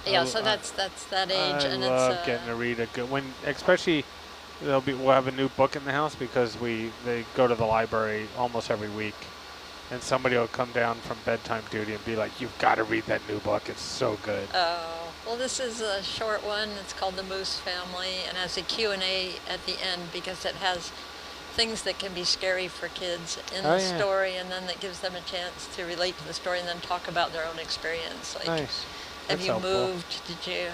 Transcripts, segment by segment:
Yeah, so that's that age, and I love getting to read a good one, especially we'll have a new book in the house because they go to the library almost every week, and somebody will come down from bedtime duty and be like, "You've got to read that new book. It's so good." Oh, well, this is a short one. It's called The Moose Family, and has a Q&A at the end because it has things that can be scary for kids in the story, and then that gives them a chance to relate to the story and then talk about their own experience. Like, nice. have you moved? Did you,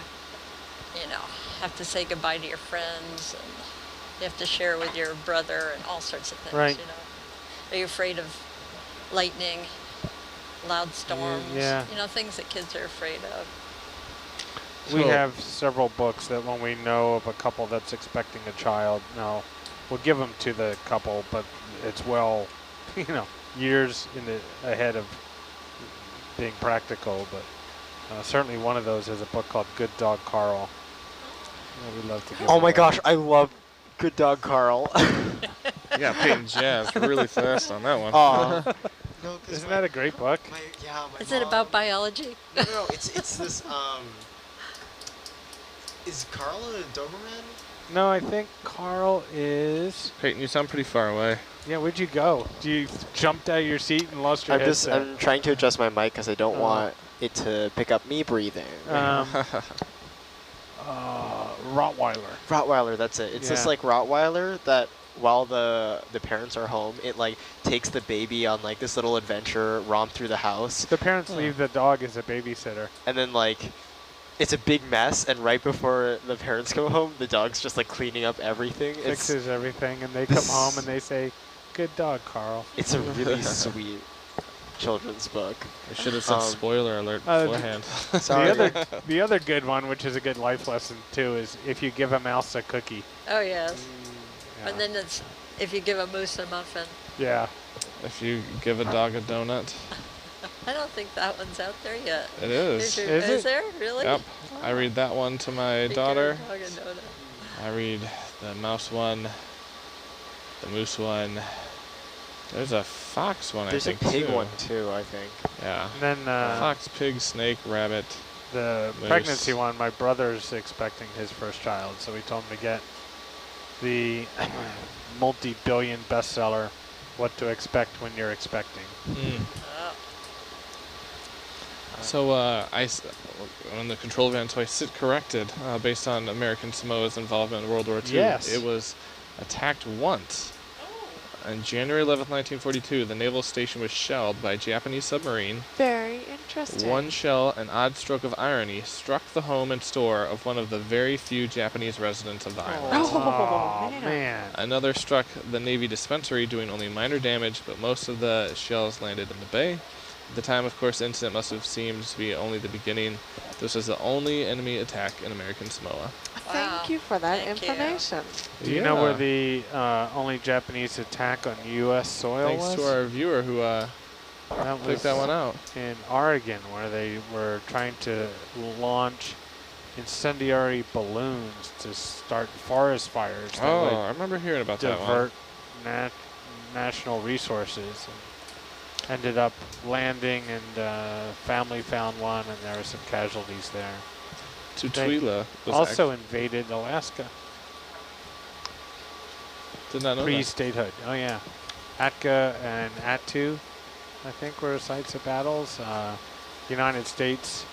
have to say goodbye to your friends? And you have to share with your brother and all sorts of things, Right. Are you afraid of lightning, loud storms? Yeah. Things that kids are afraid of. We have several books that when we know of a couple that's expecting a child, we'll give them to the couple, but it's years ahead of being practical. But certainly one of those is a book called Good Dog Carl. We love to give. Oh my gosh, I love Good Dog Carl. Yeah, Peyton jazzed really fast on that one. No, isn't that a great book? Is it about biology? No, it's this. Is Carl a Doberman? No, I think Carl is. Peyton, you sound pretty far away. Yeah, where'd you go? You jumped out of your seat and lost your headset? I'm trying to adjust my mic because I don't want it to pick up me breathing. Rottweiler. Rottweiler, that's it. It's this like Rottweiler that while the parents are home, it like takes the baby on like this little adventure, romp through the house. The parents leave the dog as a babysitter. And then like it's a big mess, and right before the parents come home, the dog's just like cleaning up everything. Fixes everything, and they come home and they say, "Good dog, Carl." It's a really sweet children's book. I should have said spoiler alert beforehand. Sorry. The other good one, which is a good life lesson too, is if you give a mouse a cookie. Oh yes. And then it's if you give a moose a muffin. Yeah. If you give a dog a donut. I don't think that one's out there yet. It is. Is there? Really? Yep. Oh. I read that one to my daughter. Give a dog a donut. I read the mouse one, the moose one. There's a fox one, There's I think, a pig one, too, I think. Yeah. And then fox, pig, snake, rabbit, the moose. pregnancy one, my brother's expecting his first child, so we told him to get the multi-billion bestseller, What to Expect When You're Expecting. So on the control van, so I sit corrected based on American Samoa's involvement in World War II. Yes. It was attacked once. On January 11th, 1942, the naval station was shelled by a Japanese submarine. Very interesting. One shell, an odd stroke of irony, struck the home and store of one of the very few Japanese residents of the island. Oh, man. Another struck the Navy dispensary, doing only minor damage, but most of the shells landed in the bay. At the time, of course, the incident must have seemed to be only the beginning. This was the only enemy attack in American Samoa. Thank you for that information. Do you know where the only Japanese attack on U.S. soil was? Thanks to our viewer who picked that one out. In Oregon, where they were trying to launch incendiary balloons to start forest fires. Oh, I remember hearing about that one. Divert national resources. Ended up landing, and family found one, and there were some casualties there. Tutuila was also invaded Alaska. Did not know Pre-statehood. Oh yeah, Atka and Attu, I think, were sites of battles. United States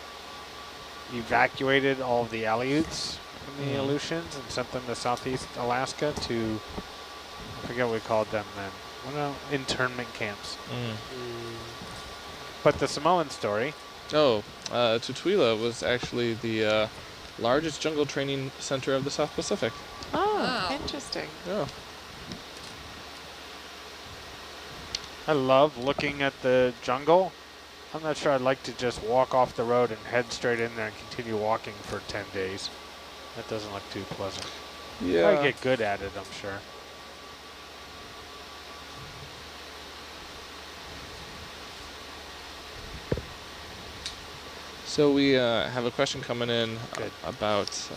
evacuated all of the Aleuts from the Aleutians and sent them to Southeast Alaska to, I forget what we called them then. Well, internment camps. But the Samoan story. Tutuila was actually the largest jungle training center of the South Pacific. Oh, interesting. Yeah. I love looking at the jungle. I'm not sure I'd like to just walk off the road and head straight in there and continue walking for 10 days. That doesn't look too pleasant. Yeah. I get good at it, I'm sure. So we have a question coming in about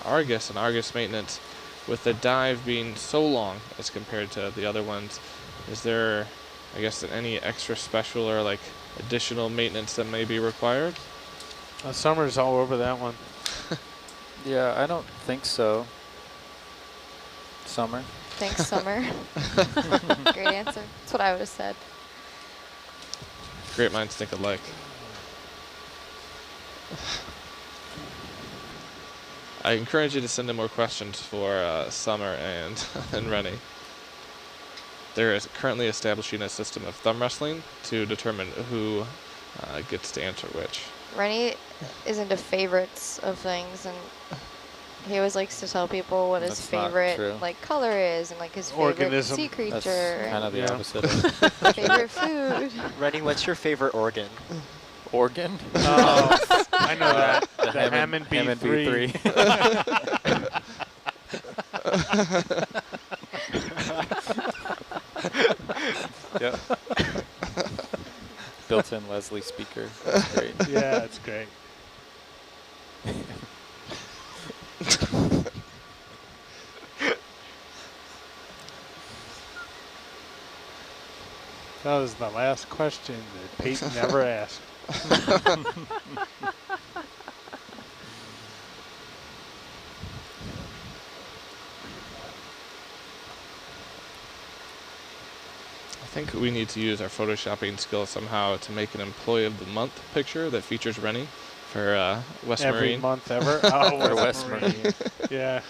Argus and Argus maintenance. With the dive being so long as compared to the other ones, is there, I guess, any extra special or like additional maintenance that may be required? Summer's all over that one. Yeah, I don't think so. Summer. Thanks, Summer. Great answer. That's what I would have said. Great minds think alike. I encourage you to send in more questions for Summer and, and Rennie. There is currently establishing a system of thumb wrestling to determine who gets to answer which. Rennie is into favorites of things, and he always likes to tell people what his That's not favorite true. like color is, and like his favorite Organism. sea creature, That's kind of the Yeah. opposite. favorite food. Rennie, what's your favorite organ? Organ? Oh, I know that. The Hammond Hammond B3. Yep. Built-in Leslie speaker. That's great. Yeah, that's great. That was the last question that Peyton never asked. I think we need to use our photoshopping skill somehow to make an Employee of the Month picture that features Rennie for West Every Marine. month ever? Oh, For West West Marine. Yeah.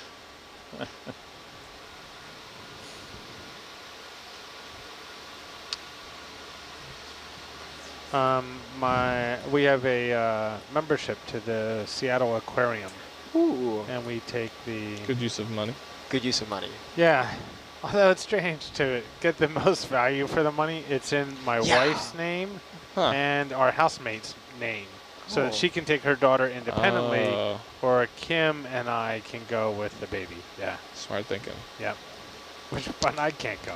We have a membership to the Seattle Aquarium, Ooh. and we take the Good use of money. Good use of money. yeah. Although it's strange to get the most value for the money, it's in my Yeah. wife's name Huh. and our housemate's name, so Oh. that she can take her daughter independently, Oh, or Kim and I can go with the baby. Yeah, smart thinking. yep. But I can't go.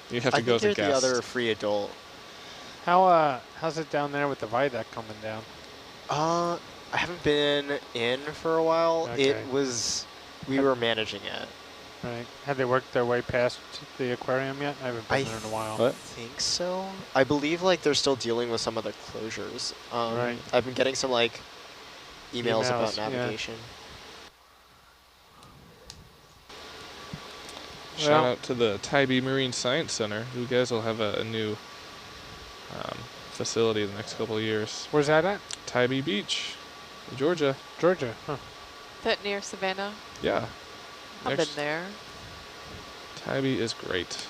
You have to I go think as a you're the guest. other free adult. How's it down there with the viaduct coming down? I haven't been in for a while. Okay. It was, we were managing it. Right. Have they worked their way past the aquarium yet? I haven't been I there in a while. What? think so. I believe like they're still dealing with some of the closures. Right. I've been getting some like emails about Emails, yeah. navigation. Shout Well- out to the Tybee Marine Science Center. You guys will have a new facility in the next couple of years. Where's that at? Tybee Beach, Georgia. Georgia. Huh. That near Savannah? Yeah. I've There's- been there. Tybee is great.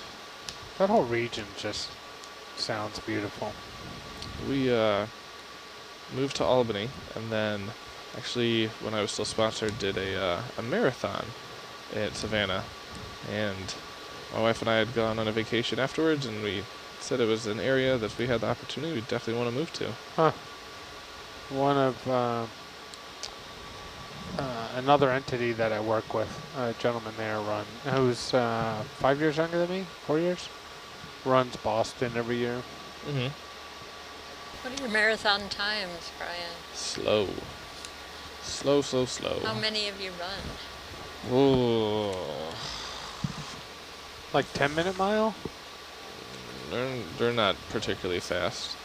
That whole region just sounds beautiful. We moved to Albany, and then actually, when I was still sponsored, did a marathon at Savannah. And my wife and I had gone on a vacation afterwards, and we said it was an area that if we had the opportunity, we'd definitely want to move to. Huh. One of another entity that I work with, a gentleman there who's 5 years younger than me, 4 years, runs Boston every year. Mm-hmm. What are your marathon times, Brian? Slow. Slow, slow, slow. How many have you run? Ooh. Like 10-minute mile? They're not particularly fast.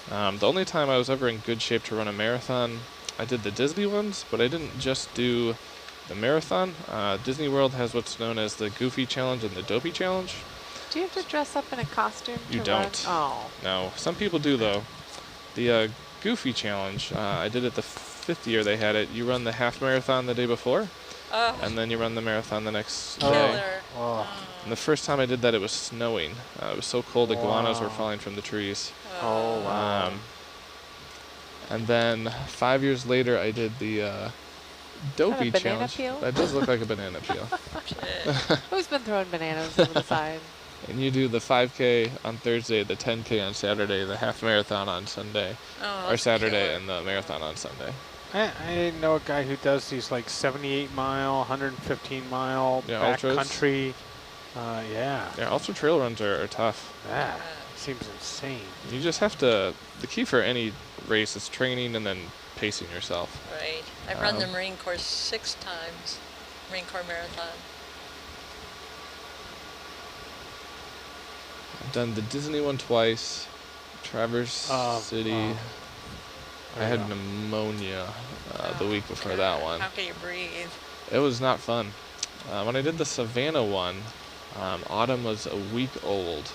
The only time I was ever in good shape to run a marathon, I did the Disney ones, but I didn't just do the marathon. Disney World has what's known as the Goofy Challenge and the Dopey Challenge. Do you have to dress up in a costume You to run? don't. Oh. No, some people do though. The Goofy Challenge, I did it the 5th year they had it. You run the half marathon the day before, Oh, and then you run the marathon the next Oh. day. killer. Oh. And the first time I did that, it was snowing. It was so cold, iguanas were Wow. falling from the trees. Oh, wow. And then 5 years later, I did the Dopey banana Challenge. peel? That does look like a banana peel. Shit. Who's been throwing bananas over the side? And you do the 5K on Thursday, the 10K on Saturday, the half marathon on Sunday, Oh, or that's Saturday, killer. and the marathon on Sunday. I know a guy who does these like 78-mile, 115-mile Yeah, ultras. backcountry. Yeah. Yeah, ultra trail runs are tough. That seems insane. You just have to. The key for any race is training and then pacing yourself. Right. I've run the Um, Marine Corps 6 times. Marine Corps Marathon. I've done the Disney one twice, Traverse Oh, City. wow. I had pneumonia the week before that one. How can you breathe? It was not fun. When I did the Savannah one, Autumn was a week old.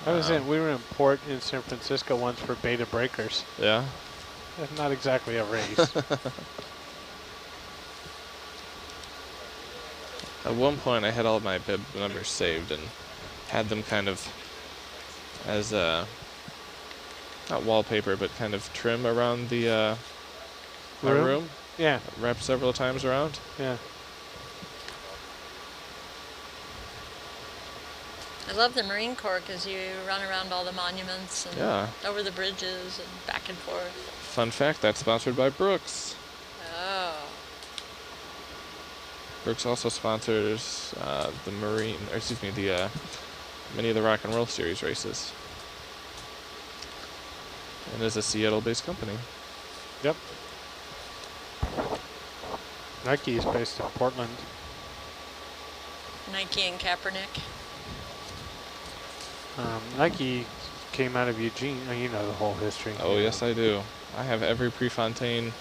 We were in port in San Francisco once for beta breakers. Yeah? That's not exactly a race. At one point, I had all my bib numbers saved and had them kind of as not wallpaper, but kind of trim around the my room. Yeah. Wrapped several times around. Yeah. I love the Marine Corps because you run around all the monuments and over the bridges and back and forth. Fun fact, that's sponsored by Brooks. Oh. Brooks also sponsors the many of the Rock and Roll Series races. And is a Seattle-based company. Yep. Nike is based in Portland. Nike and Kaepernick. Nike came out of Eugene. Oh, you know the whole history. Oh, yes, I do. I have every Prefontaine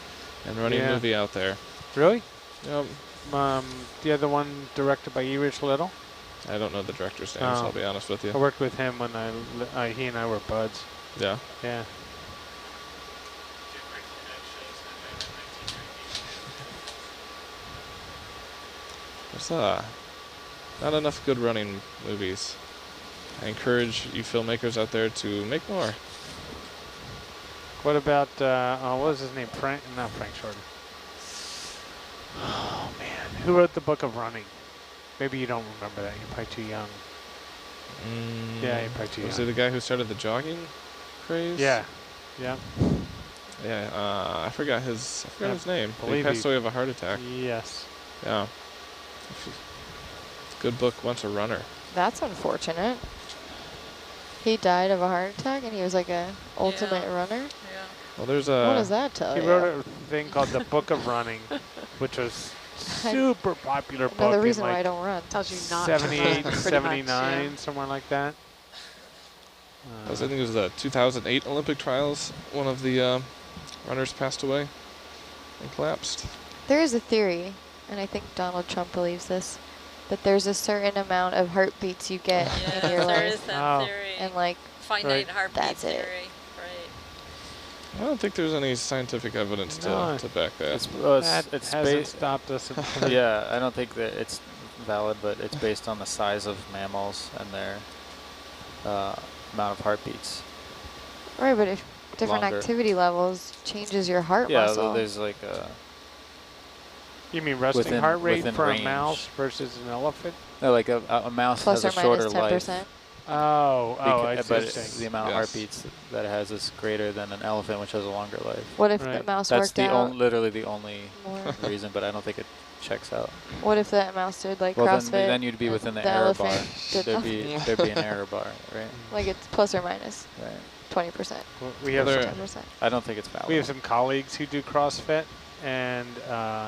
and running movie out there. Really? Yep. The other one directed by E. Rich Little? I don't know the director's name, so I'll be honest with you. I worked with him when he and I were buds. Yeah? Yeah. There's not enough good running movies. I encourage you filmmakers out there to make more. What about, what was his name? Not Frank Shorten. Oh, man. Who wrote the book of running? Maybe you don't remember that. You're probably too young. Yeah, you're probably too young. Was he the guy who started the jogging craze? Yeah. Yeah. Yeah, I forgot his name. He passed away of a heart attack. Yes. Yeah. Good book, once a runner. That's unfortunate. He died of a heart attack and he was like a ultimate runner? Yeah. Well, there's what does that tell you? He wrote a thing called The Book of Running, which was super popular book. Another reason in why I don't run. Tells you not 78, to run, 79, somewhere like that. I think it was the 2008 Olympic trials. One of the runners passed away and collapsed. There is a theory, and I think Donald Trump believes this, that there's a certain amount of heartbeats you get in your There life. is that theory. And like, finite heartbeat that's theory. it. Right. I don't think there's any scientific evidence to back that. It's hasn't stopped us. Yeah, I don't think that it's valid, but it's based on the size of mammals and their amount of heartbeats. right, but if different Longer. activity levels changes your heart muscle. Yeah, there's like a... You mean resting Within- heart rate within for range. a mouse versus an elephant? No, like a mouse Plus has or a shorter minus life. 10%. Oh, I see but what you're saying. the amount of Yes. heartbeats that it has is greater than an elephant, which has a longer life. What if the Right. mouse That's worked the out literally the only more? reason, but I don't think it checks out. What if that mouse did like Well, CrossFit? then you'd be and within the the error bar. elephant did There'd be an error bar, right? like it's plus or minus Right. 20%, We have Well, some, 10%. I don't think it's valid. we have some colleagues who do CrossFit, and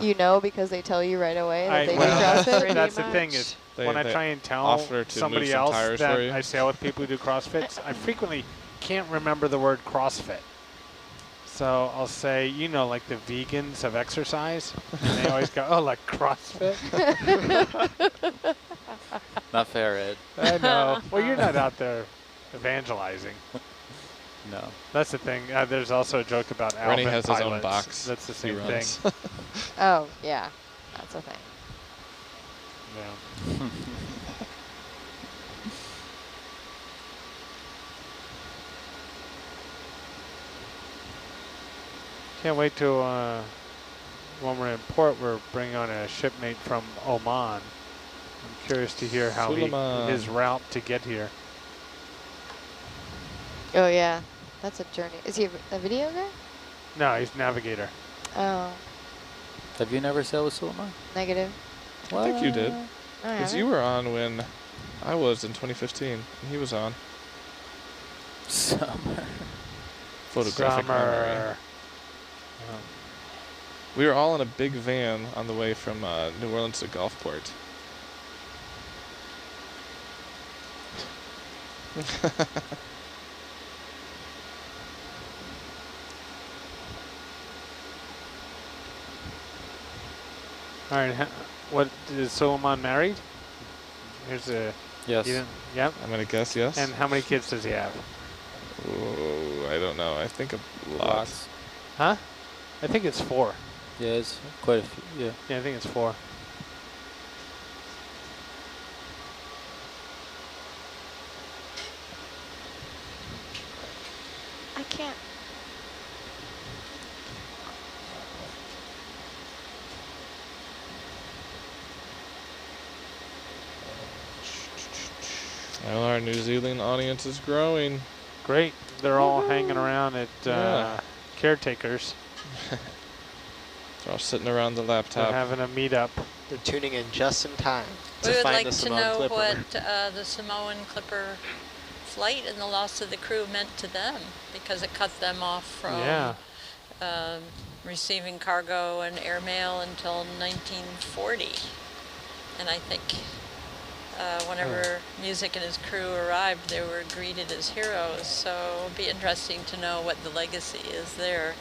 You know because they tell you right away that they do well, CrossFit. that's the thing is They- when I they try and tell offer to somebody move some else tires that for you. I sail with people who do CrossFit, I frequently can't remember the word CrossFit. So I'll say, like the vegans of exercise, and they always go, oh, like CrossFit? Not fair, Ed. I know. Well, you're not out there evangelizing. No. That's the thing. There's also a joke about Rennie elephant has his own pilots. box. That's the he same runs. thing. Oh yeah, that's a thing. Yeah. Can't wait till when we're in port, we're bringing on a shipmate from Oman. I'm curious to hear how Suleiman. his route to get here. Oh yeah, that's a journey. Is he a video guy? No, he's navigator. Oh, Have you never sailed with Suleiman? negative. I think you did. I Because haven't. you were on when I was in 2015. And he was on. Summer. Photographic memory. Summer. We were all in a big van on the way from New Orleans to Gulfport. All right. What is Solomon married? Here's a. Yes. Yep. I'm gonna guess yes. And how many kids does he have? Oh, I don't know. I think a lot. Lots. Huh? I think it's 4. Yeah, it's quite a few. Yeah. Yeah, I think it's 4. I can't. Well, our New Zealand audience is growing. Great. They're all hanging around at Yeah. caretakers. They're all sitting around the They're laptop. having a meetup. They're tuning in just in time to We would find like the to Samoan know Clipper. what the Samoan Clipper flight and the loss of the crew meant to them, because it cut them off from receiving cargo and airmail until 1940. And I think whenever Music and his crew arrived, they were greeted as heroes. So it'll be interesting to know what the legacy is there.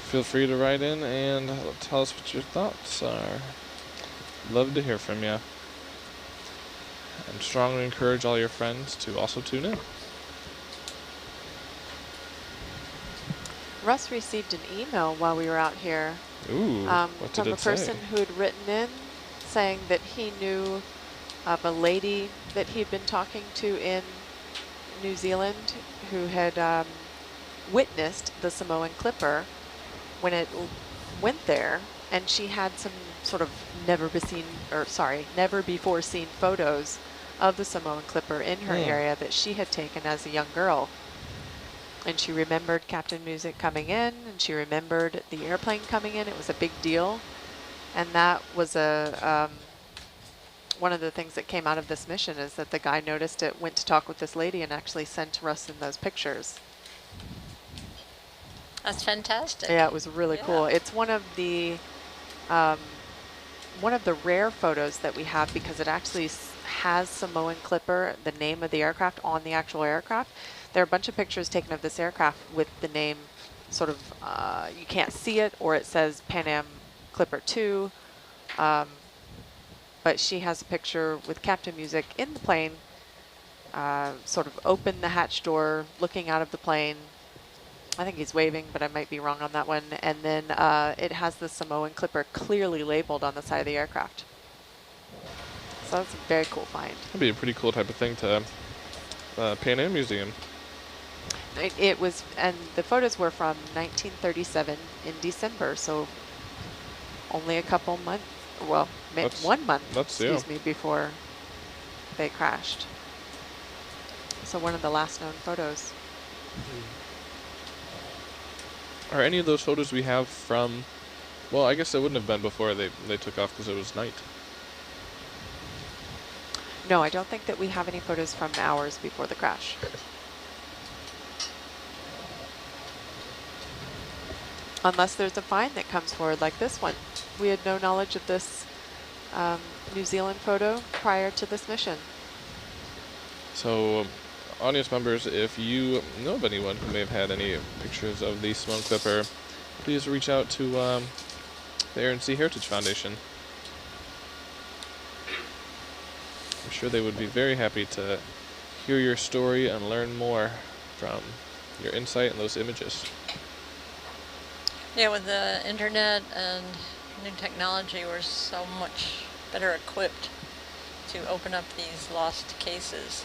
Feel free to write in and tell us what your thoughts are. Love to hear from you. And strongly encourage all your friends to also tune in. Russ received an email while we were out here Ooh, what did from a it say? person who had written in saying that he knew of a lady that he'd been talking to in New Zealand who had witnessed the Samoan Clipper when it went there, and she had some sort of never before seen photos of the Samoan Clipper in her area that she had taken as a young girl. And she remembered Captain Music coming in, and she remembered the airplane coming in. It was a big deal. And that was one of the things that came out of this mission, is that the guy noticed it, went to talk with this lady, and actually sent Russ in those pictures. That's fantastic. Yeah, it was really cool. It's one of the rare photos that we have, because it actually has Samoan Clipper, the name of the aircraft, on the actual aircraft. There are a bunch of pictures taken of this aircraft with the name sort of, you can't see it, or it says Pan Am Clipper 2. But she has a picture with Captain Music in the plane, sort of open the hatch door, looking out of the plane. I think he's waving, but I might be wrong on that one. And then it has the Samoan Clipper clearly labeled on the side of the aircraft. So that's a very cool find. That'd be a pretty cool type of thing to Pan Am Museum. It was, and the photos were from 1937 in December, so only a couple months, well, 1 month, excuse me, before they crashed. So one of the last known photos. Are any of those photos we have from, well, I guess it wouldn't have been before they took off because it was night. No, I don't think that we have any photos from hours before the crash. Unless there's a find that comes forward like this one. We had no knowledge of this New Zealand photo prior to this mission. So, audience members, if you know of anyone who may have had any pictures of the Samoan Clipper, please reach out to the Air and Sea Heritage Foundation. I'm sure they would be very happy to hear your story and learn more from your insight and those images. Yeah, with the internet and new technology, we're so much better equipped to open up these lost cases.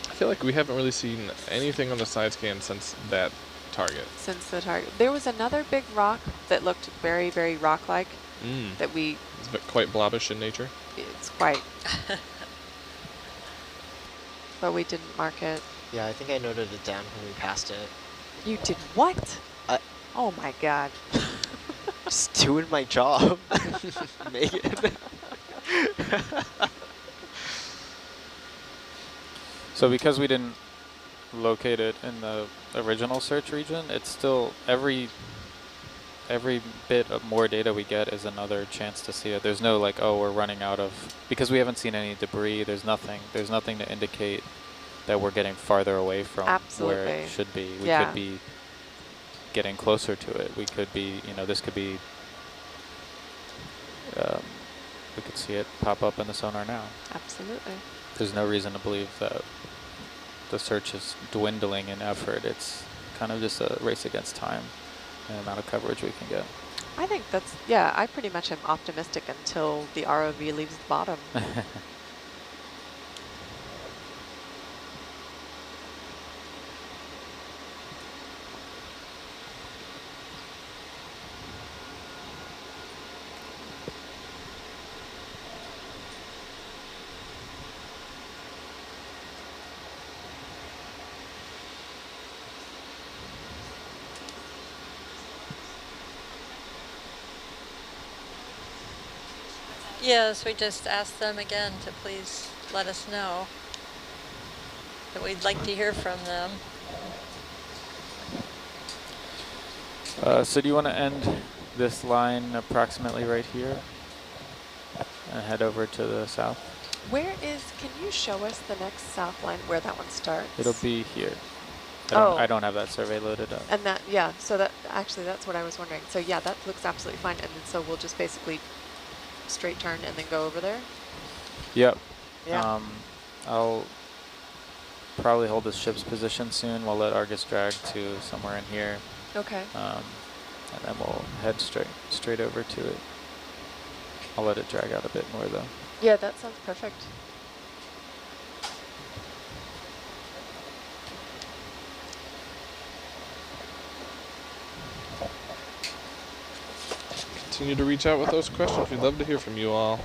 I feel like we haven't really seen anything on the side scan since that target. Since the target. There was another big rock that looked very, very rock-like that we... It's quite blobbish in nature. It's quite... But we didn't mark it. Yeah, I think I noted it down when we passed it. You did what? Oh my god. Just doing my job. Megan. So because we didn't locate it in the original search region, it's still every every bit of more data we get is another chance to see it. There's no like, oh, we're running out of, because we haven't seen any debris. There's nothing to indicate that we're getting farther away from where it should be. We could be getting closer to it. We could be, this could be, we could see it pop up in the sonar now. Absolutely. There's no reason to believe that the search is dwindling in effort. It's kind of just a race against time and the amount of coverage we can get. I think that's, I pretty much am optimistic until the ROV leaves the bottom. Yes, we just asked them again to please let us know that we'd like to hear from them. So do you want to end this line approximately right here and head over to the south? Can you show us the next south line where that one starts? It'll be here. I don't have that survey loaded up. And that, so that, actually that's what I was wondering. So yeah, that looks absolutely fine. And then so we'll just basically straight turn and then go over there? Yep. Yeah. I'll probably hold this ship's position soon. We'll let Argus drag to somewhere in here. Okay. And then we'll head straight over to it. I'll let it drag out a bit more though. Yeah, that sounds perfect. Continue to reach out with those questions. We'd love to hear from you all.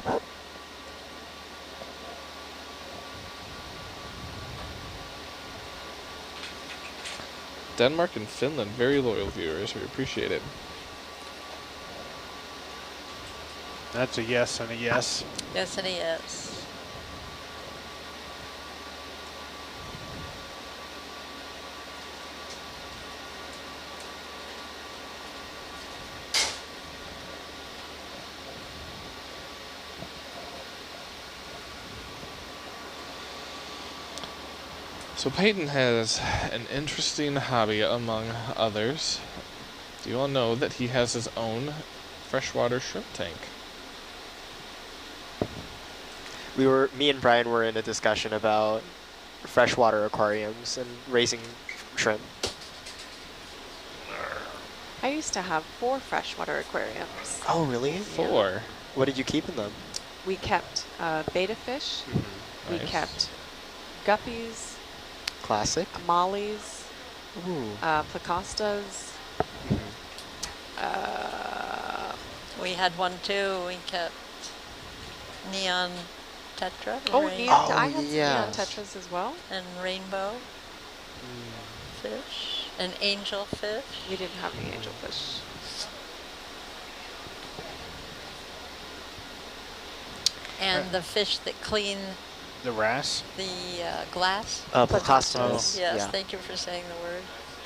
Denmark and Finland, very loyal viewers. We appreciate it. That's a yes and a yes. Yes and a yes. So Peyton has an interesting hobby among others. Do you all know that he has his own freshwater shrimp tank? Me and Brian were in a discussion about freshwater aquariums and raising shrimp. I used to have 4 freshwater aquariums. Oh, really? 4. What did you keep in them? We kept betta fish. We Nice. kept guppies, Classic. mollies, Ooh. placostas. We had one too. We kept neon tetra. Oh, rain- neon, I had some yes. neon tetras as well. and rainbow fish and angel fish. We didn't have any angelfish. And the fish that clean The wrasse? the glass. Placostas. Yes, Yeah. thank you for saying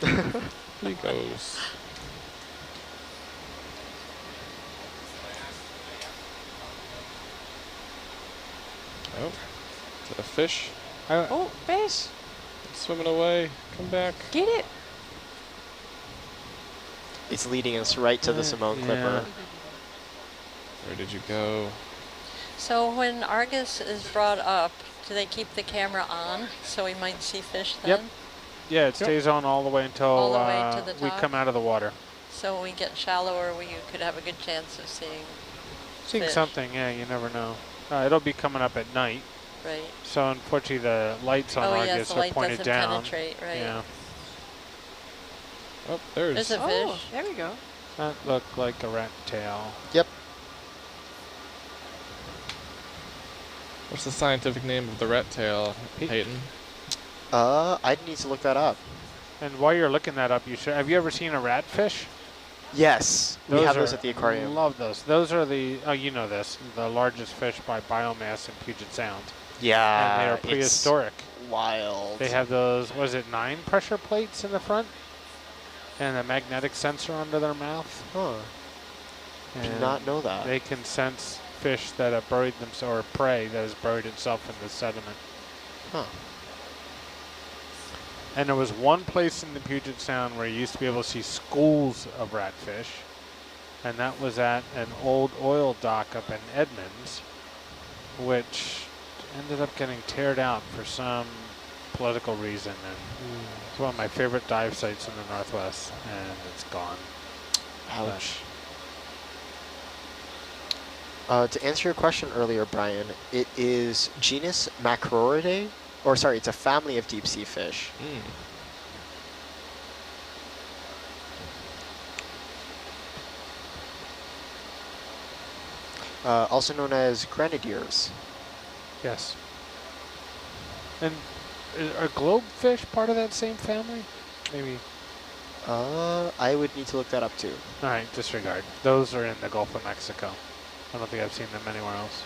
the word. He goes. Oh, is that a fish? Oh, fish! It's swimming away. Come back. Get it! It's leading us right to the Simone Clipper. Where did you go? So when Argus is brought up, do they keep the camera on so we might see fish then? Yep. Yeah, it stays on all the way until All the way to the we top? come out of the water. So when we get shallower, we could have a good chance of seeing Seeing fish. something, yeah, you never know. It'll be coming up at night. Right. So unfortunately the lights on Oh yes, Argus the are light pointed doesn't down. penetrate, right. Yeah. Oh, there's There's a Oh, fish. there we go. That looked like a rat tail. Yep. What's the scientific name of the rat tail, Peyton? I'd need to look that up. And while you're looking that up, you should. Have you ever seen a ratfish? Yes, we have those are- at the aquarium. Love those. Those are the, oh, you know this, the largest fish by biomass in Puget Sound. Yeah, And they are it's prehistoric. wild. They have those, was it 9 pressure plates in the front? and a magnetic sensor under their mouth. Huh. Did And not know that. they can sense fish that have buried themselves, or prey that has buried itself in the sediment. Huh. And there was one place in the Puget Sound where you used to be able to see schools of ratfish, and that was at an old oil dock up in Edmonds, which ended up getting teared out for some political reason. And it's one of my favorite dive sites in the Northwest, and it's gone. Ouch. To answer your question earlier, Brian, it is genus Macroridae, or sorry, it's a family of deep sea fish. Also known as grenadiers. Yes. And are globefish part of that same family? Maybe. I would need to look that up too. All right, disregard. Those are in the Gulf of Mexico. I don't think I've seen them anywhere else.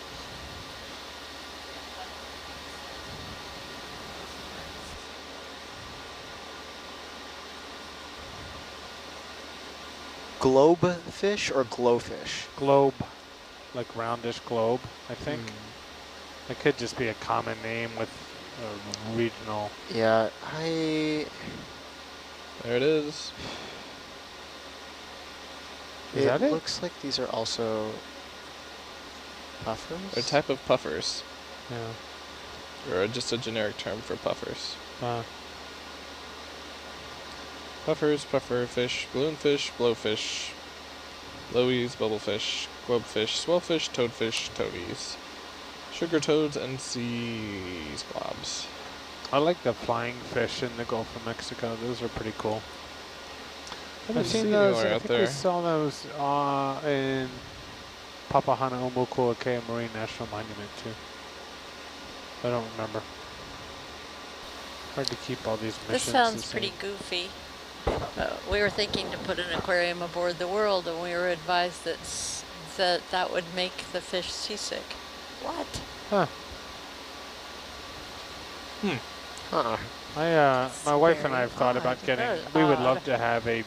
Globefish or glowfish? Globe, like roundish globe, I think. It could just be a common name with a regional. Yeah, There it is. Is that it? Looks like these are also puffers. They're a type of puffers, Yeah. or just a generic term for puffers. Uh, Puffers, pufferfish, balloonfish, blowfish, blowies, bubblefish, globefish, swellfish, toadfish, toadies, sugar toads, and sea squabs. I like the flying fish in the Gulf of Mexico. Those are pretty cool. I've seen those. I think we saw those in Papahānaumokuākea Marine National Monument too. I don't remember. Hard to keep all these missions. This sounds pretty goofy. We were thinking to put an aquarium aboard the World, and we were advised that would make the fish seasick. What? Huh. Huh. My wife and I have thought about getting. We would love to have a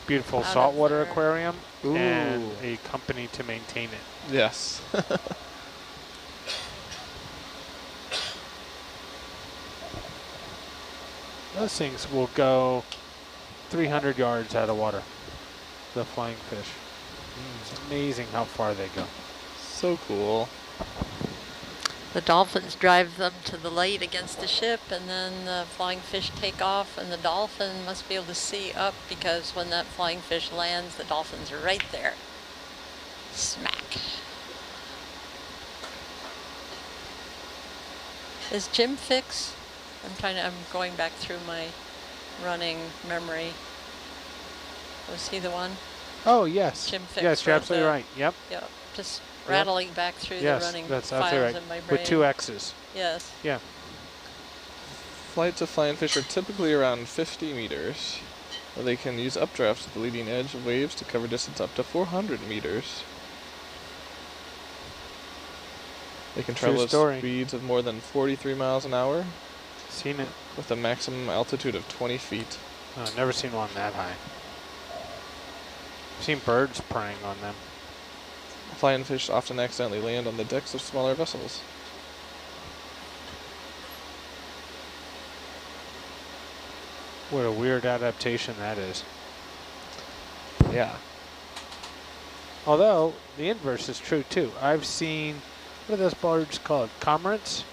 beautiful saltwater aquarium and a company to maintain it. Yes. Those things will go 300 yards out of water. The flying fish. It's amazing how far they go. So cool. The dolphins drive them to the light against the ship, and then the flying fish take off, and the dolphin must be able to see up, because when that flying fish lands, the dolphins are right there. Smack. Is Jim Fix? I'm going back through my running memory. Was he the one? Oh, yes. Jim Fix. Yes, you're absolutely right. Yep. Yep. Just rattling back through the running that's files absolutely right. in my brain. With 2 X's. Yes. Yeah. Flights of flying fish are typically around 50 meters. They can use updrafts at the leading edge of waves to cover distance up to 400 meters. They can travel at speeds of more than 43 miles an hour. Seen it. With a maximum altitude of 20 feet. Oh, I've never seen one that high. I've seen birds preying on them. Flying fish often accidentally land on the decks of smaller vessels. What a weird adaptation that is. Yeah. Although, the inverse is true too. I've seen, what are those birds called? Cormorants?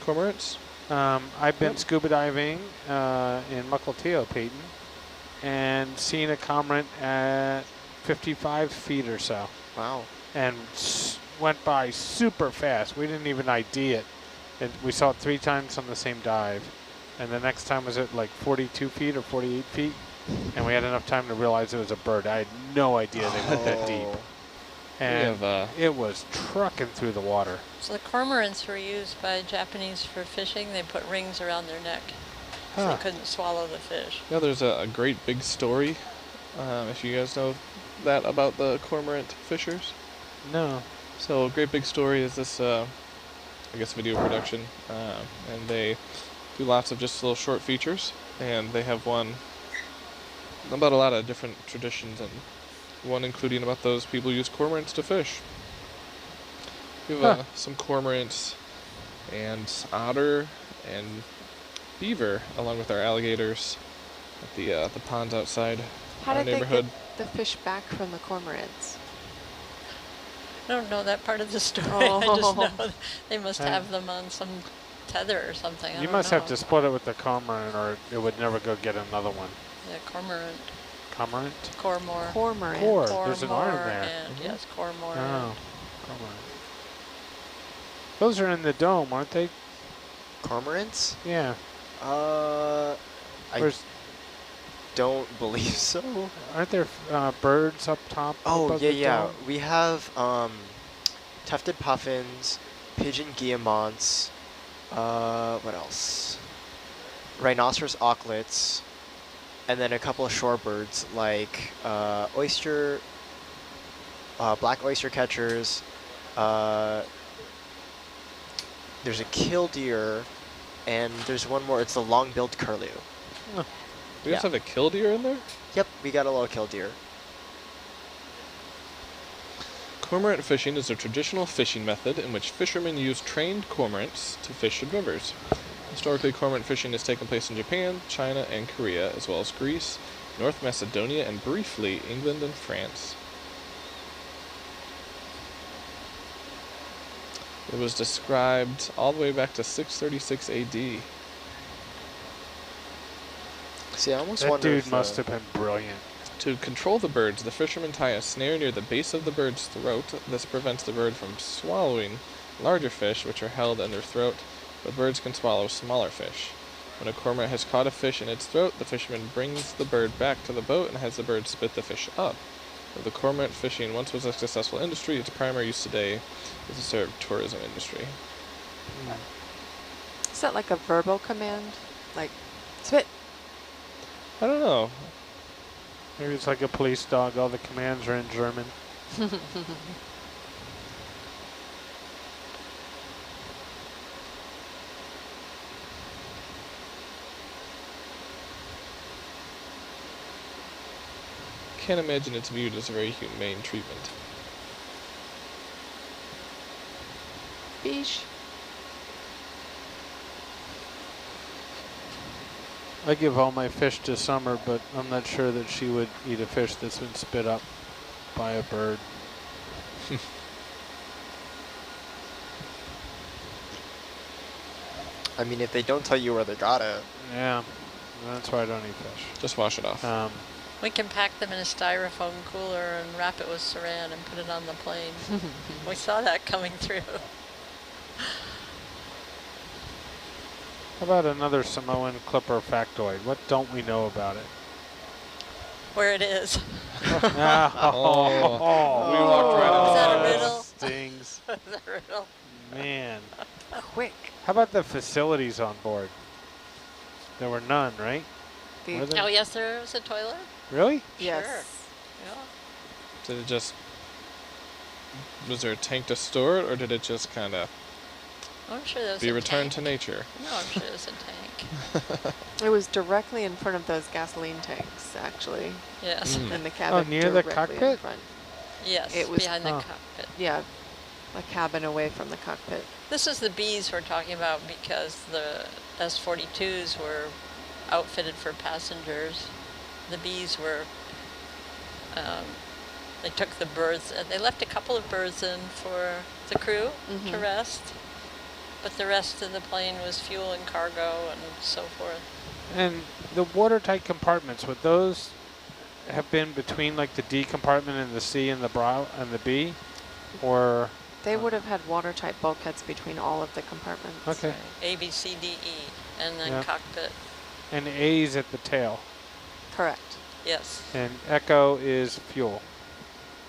Cormorants? I've been scuba diving in Mukilteo, Peyton, and seen a cormorant at 55 feet or so. Wow. And went by super fast. We didn't even ID it. We saw it 3 times on the same dive. And the next time was at like 42 feet or 48 feet. And we had enough time to realize it was a bird. I had no idea they went that deep. And it was trucking through the water. So the cormorants were used by Japanese for fishing. They put rings around their neck so they couldn't swallow the fish. Yeah, there's a great big story. If you guys know that about the cormorant fishers. No. So a great big story is this, I guess, video production. And they do lots of just little short features. And they have one about a lot of different traditions, and one including about those people use cormorants to fish. We have some cormorants and otter and beaver, along with our alligators, at the ponds outside How our did neighborhood. they get the fish back from the cormorants? I don't know that part of the story. Oh. I just know they must have them on some tether or something. I You don't must know. have to split it with the cormorant, or it would never go get another one. Yeah, cormorant. Cormorant? Cormor. Cormorant. Cor. There's an R in Cormor there. and yes, cormor. Oh, cormorant. Those are in the dome, aren't they? Cormorants? Yeah. I Where's, don't believe so. aren't there birds up top? Oh, above yeah, the yeah. dome? We have tufted puffins, pigeon guillemots, what else? Rhinoceros auklets, and then a couple of shorebirds like oyster, black oyster catchers. There's a killdeer, and there's one more. It's the long-billed curlew. We also have a killdeer in there? Yep, we got a little killdeer. Cormorant fishing is a traditional fishing method in which fishermen use trained cormorants to fish in rivers. Historically, cormorant fishing has taken place in Japan, China, and Korea, as well as Greece, North Macedonia, and briefly England and France. It was described all the way back to 636 AD. See, I almost That wonder dude if, must have been brilliant. To control the birds, the fishermen tie a snare near the base of the bird's throat. This prevents the bird from swallowing larger fish, which are held in their throat, but birds can swallow smaller fish. When a cormorant has caught a fish in its throat, the fisherman brings the bird back to the boat and has the bird spit the fish up. Though the cormorant fishing once was a successful industry, its primary use today is to serve tourism industry. Is that like a verbal command? Like, spit? I don't know. Maybe it's like a police dog. All the commands are in German. Can't imagine it's viewed as a very humane treatment. Fish. I give all my fish to Summer, but I'm not sure that she would eat a fish that's been spit up by a bird. I mean, if they don't tell you where they got it. Yeah, that's why I don't eat fish. Just wash it off. We can pack them in a styrofoam cooler and wrap it with saran and put it on the plane. We saw that coming through. How about another Samoan clipper factoid? What don't we know about it? Where it is. We walked right Is that a into riddle? Stings. Is that a riddle? Man. Quick. How about the facilities on board? There were none, right? Were there? Oh, yes, there was a toilet? Really? Yes. Sure. Yeah. Did it just... Was there a tank to store it, or did it just kind of I'm sure there was be a returned tank. to nature? No, I'm sure there was a tank. It was directly in front of those gasoline tanks, actually, Yes. in the cabin. near the directly in cockpit? front. Yes, It was- behind the cockpit. Yeah, a cabin away from the cockpit. This is the Bs we're talking about because the S-42s were outfitted for passengers. The Bs were, they took the berths, they left a couple of berths in for the crew to rest, but the rest of the plane was fuel and cargo and so forth. And the watertight compartments, would those have been between like the D compartment and the C and the bra and the B? Or They would have had watertight bulkheads between all of the compartments. okay. A, B, C, D, E, and then Yeah. cockpit. And A's at the tail. Correct. Yes, And Echo is fuel.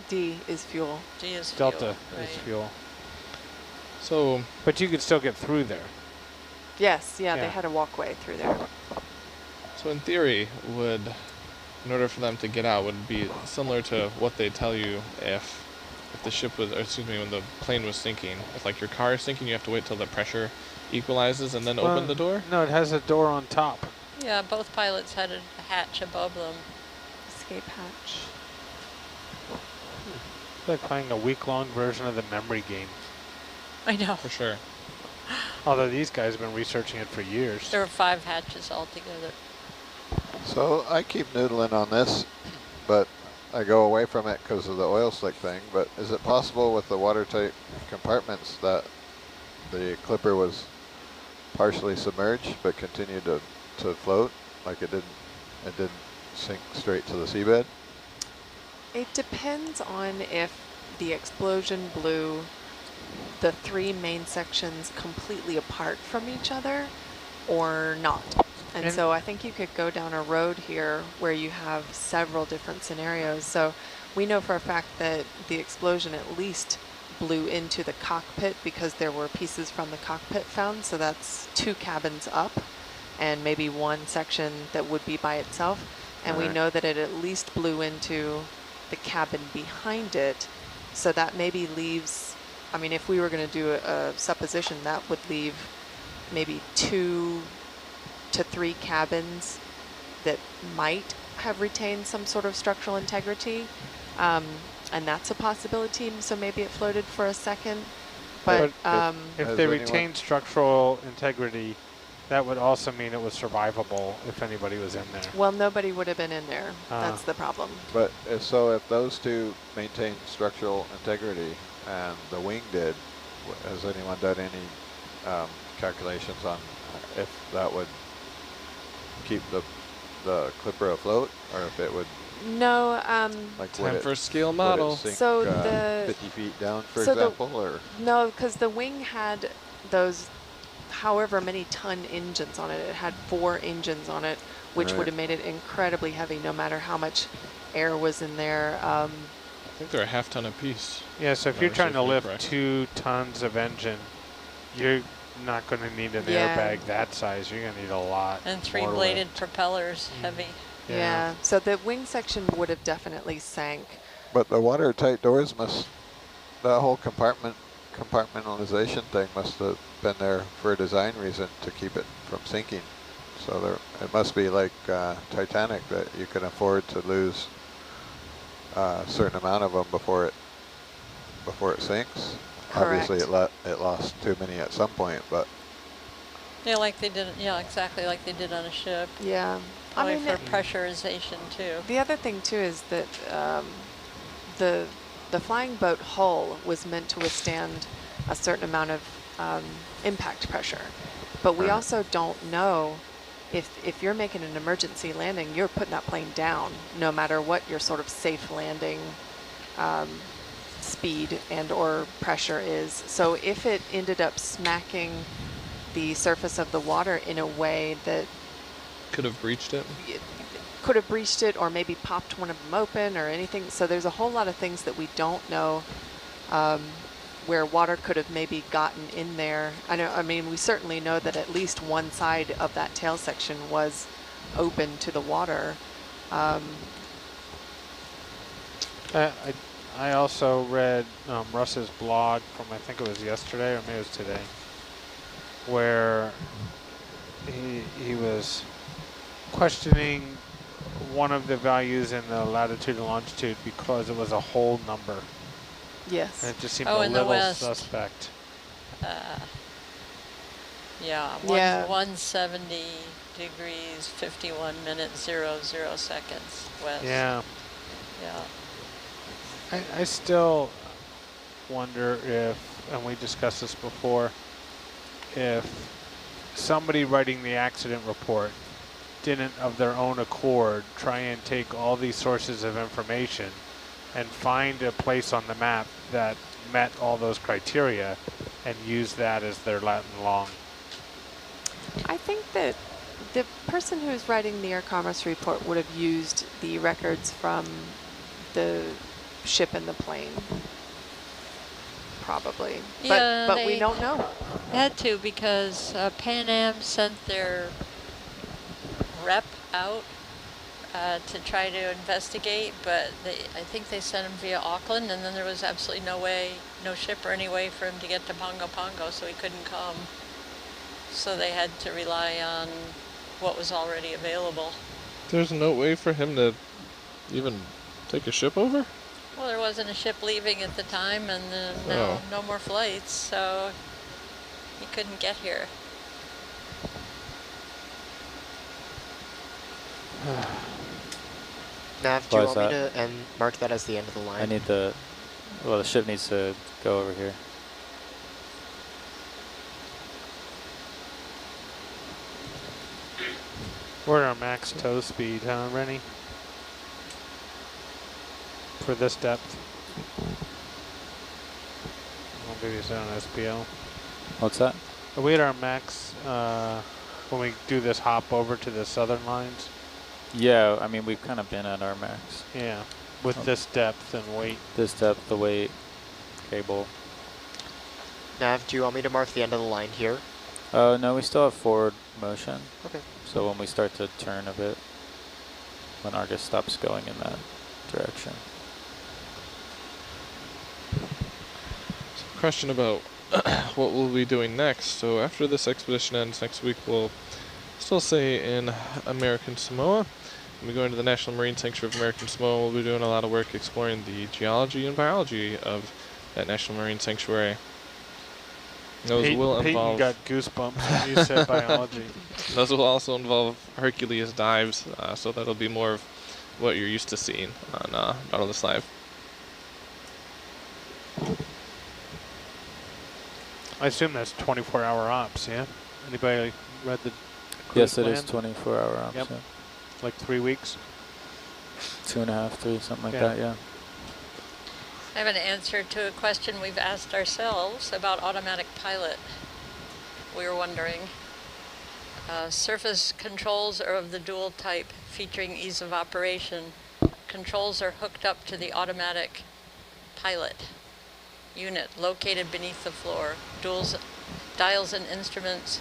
D is fuel. D is fuel. Delta right. is fuel. So, But you could still get through there. Yes, yeah, Yeah. they had a walkway through there. so in theory, in order for them to get out, would it be similar to what they tell you if the ship was, or excuse me, when the plane was sinking? If like your car is sinking, you have to wait till the pressure equalizes and then open the door? No, it has a door on top. Yeah, both pilots had a hatch above them. escape hatch. It's like playing a week-long version of the memory game. I know. For sure. Although these guys have been researching it for years. There were 5 hatches altogether. So I keep noodling on this, but I go away from it because of the oil slick thing. But is it possible with the watertight compartments that the clipper was partially submerged but continued to float, like it didn't sink straight to the seabed? It depends on if the explosion blew the 3 main sections completely apart from each other or not. And so I think you could go down a road here where you have several different scenarios. So we know for a fact that the explosion at least blew into the cockpit because there were pieces from the cockpit found. So that's 2 cabins up and maybe 1 section that would be by itself. And we know that it at least blew into the cabin behind it. So that maybe leaves, I mean, if we were going to do a supposition, that would leave maybe 2 to 3 cabins that might have retained some sort of structural integrity. And that's a possibility. So maybe it floated for a second. But if they retain structural integrity, that would also mean it was survivable if anybody was in there. Well, nobody would have been in there. That's the problem. But if those 2 maintain structural integrity and the wing did, has anyone done any calculations on if that would keep the clipper afloat, or if it would? No. Like time for a scale model. Sink, so 50 feet down, for example, or? No, because the wing had those however many ton engines on it. It had 4 engines on it, which would have made it incredibly heavy no matter how much air was in there. I think they're a half ton apiece. Yeah, so if you're trying to lift 2 tons of engine, you're not going to need an airbag that size. You're going to need a lot. And 3-bladed propellers, heavy. Yeah, so the wing section would have definitely sank. But the watertight doors that whole compartmentalization thing must have been there for a design reason to keep it from sinking. So it must be like Titanic, that you can afford to lose a certain amount of them before it sinks. Correct. Obviously, it lost too many at some point, but Yeah, like they did. Yeah, exactly like they did on a ship. Yeah, Probably for pressurization too. The other thing too is that the flying boat hull was meant to withstand a certain amount of impact pressure, but we also don't know if you're making an emergency landing, you're putting that plane down no matter what your sort of safe landing speed and or pressure is. So if it ended up smacking the surface of the water in a way that could have breached it, or maybe popped one of them open or anything. So there's a whole lot of things that we don't know where water could have maybe gotten in there. I mean, we certainly know that at least one side of that tail section was open to the water. I also read Russ's blog from, I think it was yesterday or maybe it was today, where he was questioning one of the values in the latitude and longitude because it was a whole number. Yes. And it just seemed Oh, a in the little west. suspect. Yeah, 170 degrees, 51 minutes, 00 seconds west. Yeah. Yeah. I still wonder if, and we discussed this before, if somebody writing the accident report didn't of their own accord try and take all these sources of information and find a place on the map that met all those criteria and use that as their Latin long. I think that the person who's writing the Air Commerce report would have used the records from the ship and the plane. Probably. Yeah, but we don't know. Had to, because Pan Am sent their rep out to try to investigate, but I think they sent him via Auckland, and then there was absolutely no way, no ship or any way for him to get to Pongo Pongo, so he couldn't come. So they had to rely on what was already available. There's no way for him to even take a ship over? Well, there wasn't a ship leaving at the time, and then no more flights, so he couldn't get here. Nav, do you want me to mark that as the end of the line? I need the, well, the ship needs to go over here. We're at our max tow speed, huh, Rennie? For this depth. I'll give you that on SPL. What's that? Are we at our max when we do this hop over to the southern lines? Yeah, I mean, we've kind of been at our max. Yeah, with this depth and weight. This depth, the weight, cable. Nav, do you want me to mark the end of the line here? No, we still have forward motion. Okay. So when we start to turn a bit, when Argus stops going in that direction. So question about what we'll be doing next. So after this expedition ends next week, we'll still stay in American Samoa. When we go into the National Marine Sanctuary of American Samoa, we'll be doing a lot of work exploring the geology and biology of that National Marine Sanctuary. Those will involve. Peyton got goosebumps when you said biology. Those will also involve Hercules dives, so that'll be more of what you're used to seeing on Nautilus Live. I assume that's 24-hour ops, yeah? Anybody read the Yes, it plan? is 24-hour ops. Yep. Yeah. Like 3 weeks? 2.5, 3, something like Yeah. that, yeah. I have an answer to a question we've asked ourselves about automatic pilot. We were wondering, surface controls are of the dual type, featuring ease of operation. Controls are hooked up to the automatic pilot unit located beneath the floor. Dials and instruments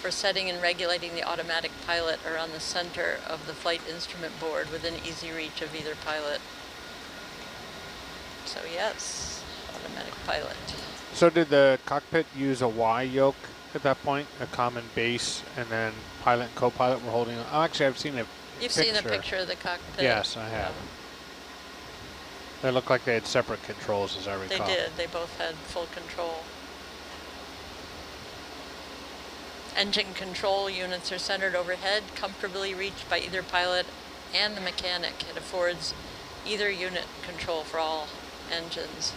for setting and regulating the automatic pilot are on the center of the flight instrument board within easy reach of either pilot. So yes, automatic pilot. So did the cockpit use a Y yoke at that point? A common base, and then pilot and co-pilot were holding on? Oh, actually, I've seen a You've seen a picture of the cockpit? Yes, I have. They looked like they had separate controls, as I recall. They did. They both had full control. Engine control units are centered overhead, comfortably reached by either pilot and the mechanic. It affords either unit control for all engines,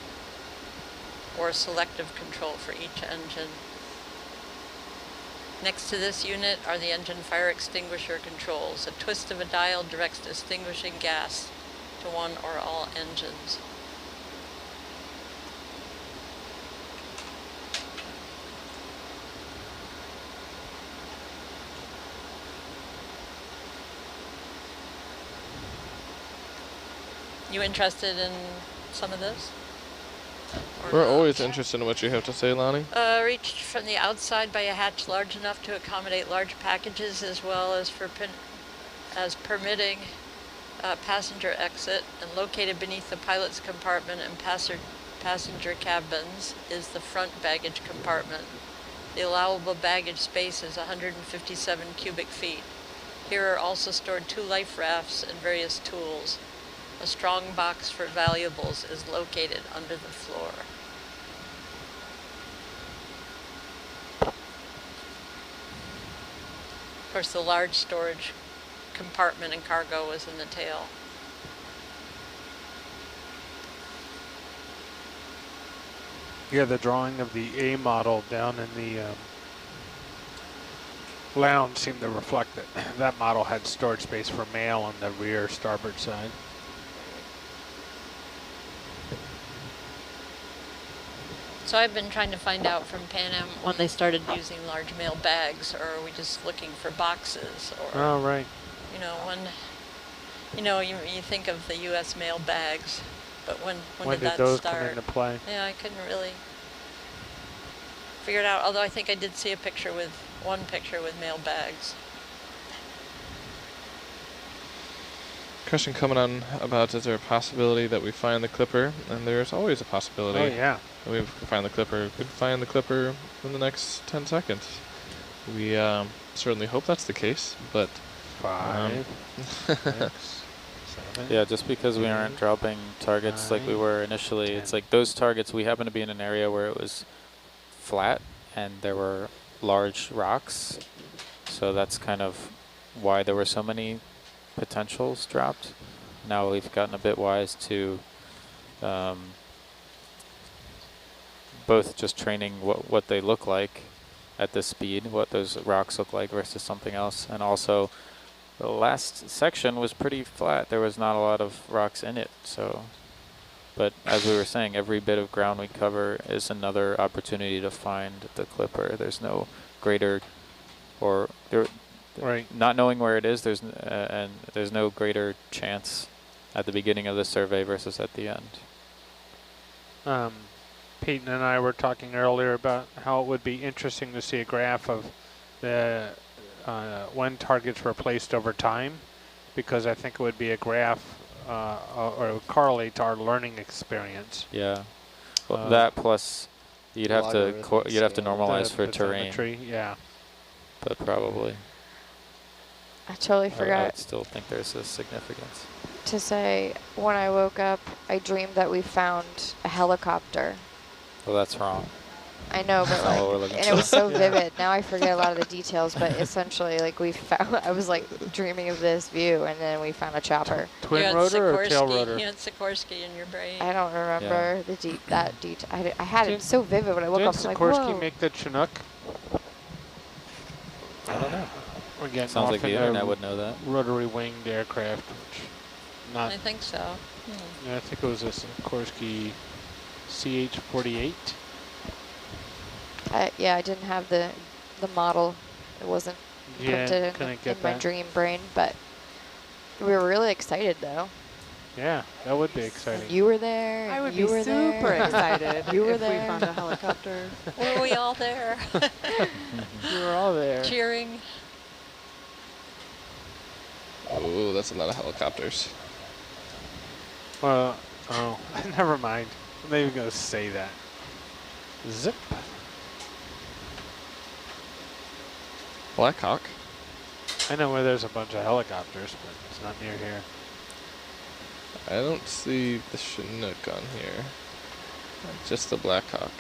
or selective control for each engine. Next to this unit are the engine fire extinguisher controls. A twist of a dial directs extinguishing gas to one or all engines. You interested in some of this? We're always interested in what you have to say, Lonnie. Reached from the outside by a hatch large enough to accommodate large packages, as well as permitting passenger exit, and located beneath the pilot's compartment and passenger cabins is the front baggage compartment. The allowable baggage space is 157 cubic feet. Here are also stored 2 life rafts and various tools. A strong box for valuables is located under the floor. Of course, the large storage compartment and cargo was in the tail. Yeah, the drawing of the A model down in the lounge seemed to reflect that that model had storage space for mail on the rear starboard side. So I've been trying to find out from Pan Am when they started using large mail bags, or are we just looking for boxes? Or, oh, right. You know, you think of the U.S. mail bags, but when did that those start? come into play? Yeah, I couldn't really figure it out, although I think I did see a picture with, one picture with mail bags. Question coming on about, is there a possibility that we find the Clipper? And there's always a possibility. Oh, yeah. That we could find the Clipper. We could find the Clipper in the next 10 seconds. We certainly hope that's the case, but 5, 6, Yeah, just because we aren't dropping targets like we were initially, it's like those targets, we happen to be in an area where it was flat and there were large rocks. So that's kind of why there were so many potentials dropped. Now we've gotten a bit wise to both just training what they look like at this speed, what those rocks look like versus something else, and also the last section was pretty flat. There was not a lot of rocks in it. So, but as we were saying, every bit of ground we cover is another opportunity to find the clipper. There's no greater, or there, not knowing where it is. And there's no greater chance at the beginning of the survey versus at the end. Peyton and I were talking earlier about how it would be interesting to see a graph of the when targets were placed over time, because I think it would be a graph or it would correlate to our learning experience. Yeah, well, that plus you'd have to normalize for terrain. Yeah, but probably. I totally forgot. I would still think there's a significance. To say, when I woke up, I dreamed that we found a helicopter. Well, that's wrong. I know, but like, and it was so vivid. Now I forget a lot of the details, but essentially, like, we found, I was like dreaming of this view, and then we found a chopper. Twin rotor or tail rotor? You had Sikorsky in your brain. I don't remember that detail. I had it so vivid when I woke up. Did I'm like, Sikorsky whoa. make the Chinook? I don't know. We're getting Sounds like the internet would know that. Rotary winged aircraft, which not. I think so. Yeah, I think it was a Sikorsky CH-48. Yeah, I didn't have the model. It wasn't printed in my dream brain, but we were really excited though. Yeah, that would be exciting. You were there. I would you be were super there. excited you were if there. we found a helicopter. Were we all there? We were all there. Cheering. Oh, that's a lot of helicopters. Well, oh, never mind. I'm not even going to say that. Zip. Black Hawk. I know where there's a bunch of helicopters, but it's not near here. I don't see the Chinook on here. Just the Black Hawk.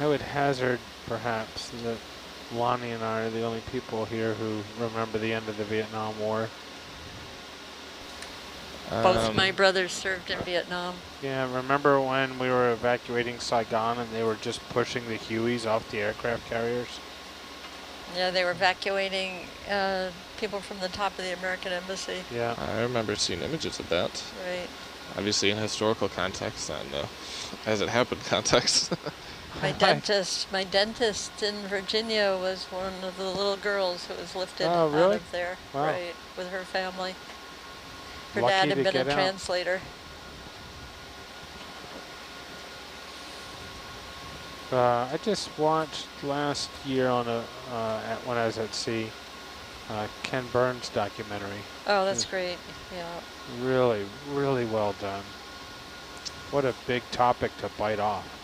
I would hazard, perhaps, that Lonnie and I are the only people here who remember the end of the Vietnam War. Both my brothers served in Vietnam. Yeah, remember when we were evacuating Saigon and they were just pushing the Hueys off the aircraft carriers? Yeah, they were evacuating people from the top of the American embassy. Yeah. I remember seeing images of that. Right. Obviously in historical context and as it happened context. My dentist in Virginia was one of the little girls who was lifted out of there, right, with her family. Her dad had been a translator. I just watched last year on when I was at sea, Ken Burns' documentary. Oh, that's great. Yeah. Really, really well done. What a big topic to bite off.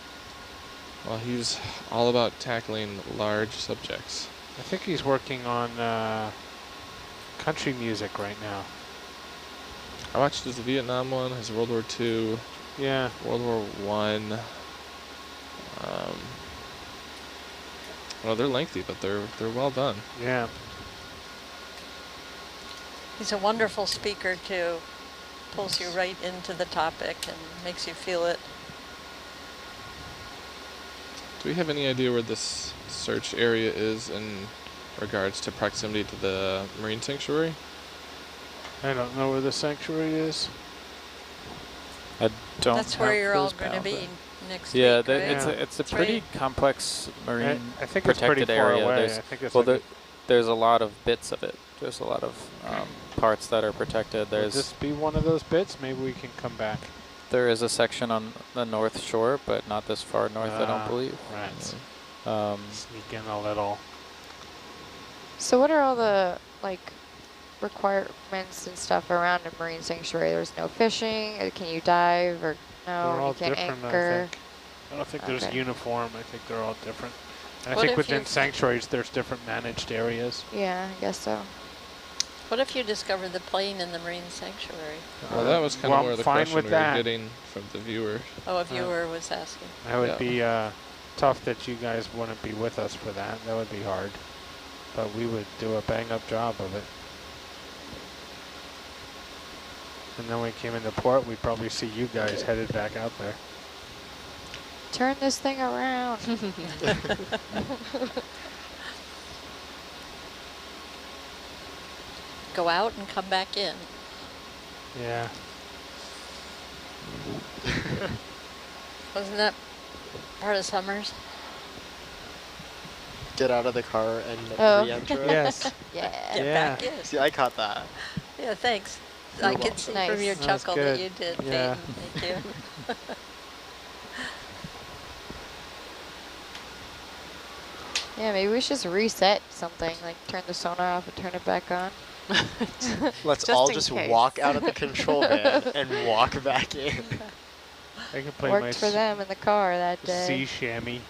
Well, he's all about tackling large subjects. I think he's working on country music right now. I watched his Vietnam one, his World War II, yeah, World War I. Well, they're lengthy, but they're well done. Yeah. He's a wonderful speaker too. Pulls you right into the topic and makes you feel it. Do we have any idea where this search area is in regards to proximity to the marine sanctuary? I don't know where the sanctuary is. I don't. That's where you're all going to be next yeah, week, right? It's a pretty complex marine I think protected it's pretty far area. away. There's, I think it's well, there's a lot of bits of it. There's a lot of parts that are protected. Would this be one of those bits? Maybe we can come back. There is a section on the north shore, but not this far north, I don't believe. Right. Sneak in a little. So what are all the requirements and stuff around a marine sanctuary? There's no fishing. Can you dive or no? They're all you can't different, anchor. I don't think there's uniform. I think they're all different. I What think if within you- sanctuaries, there's different managed areas. Yeah, I guess so. What if you discovered the plane in the marine sanctuary? Well, that was kind Well, of more I'm the fine question with we that. were getting from the viewer. Oh, a viewer was asking. That would Yeah. be tough that you guys wouldn't be with us for that. That would be hard. But we would do a bang-up job of it. And then when we came into port, we'd probably see you guys headed back out there. Turn this thing around. Go out and come back in. Yeah. Wasn't that part of Summers? Get out of the car and Oh. re-enter it. Yes. Yeah. Get Yeah. back in. See, I caught that. Yeah, thanks. You're I could welcome. see Nice. from your That was chuckle good. that you did, Yeah. Peyton. Thank you. Yeah, maybe we should just reset something, like turn the sonar off and turn it back on. Let's Just all in just case. walk out of the control van and walk back in. I can play my Worked for them in the car that day. sea chamois.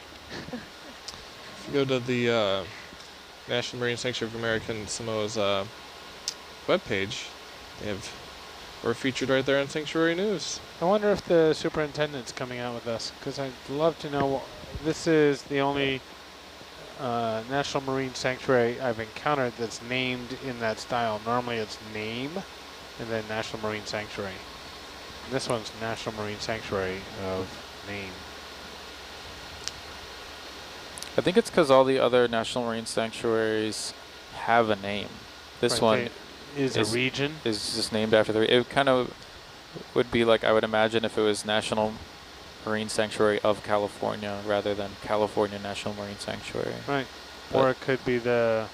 If you go to the National Marine Sanctuary of American Samoa's webpage, we're featured right there on Sanctuary News. I wonder if the superintendent's coming out with us, because I'd love to know. This is the only National Marine Sanctuary I've encountered that's named in that style. Normally it's name and then National Marine Sanctuary. And this one's National Marine Sanctuary of name. I think it's because all the other National Marine Sanctuaries have a name. This Right, one is a region. is just named after the. It kind of would be like, I would imagine, if it was National Marine Sanctuary of California rather than California National Marine Sanctuary. Right. But Or it could be the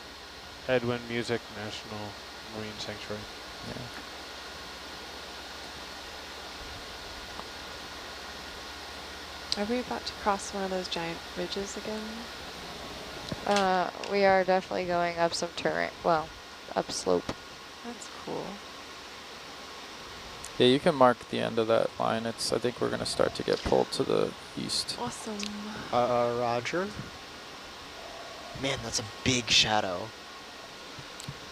Edwin Music National Marine Sanctuary. yeah. Are we about to cross one of those giant ridges again? We are definitely going up some terrain, well, upslope. That's cool. Yeah, you can mark the end of that line. I think we're going to start to get pulled to the east. Awesome. Roger. Man, that's a big shadow.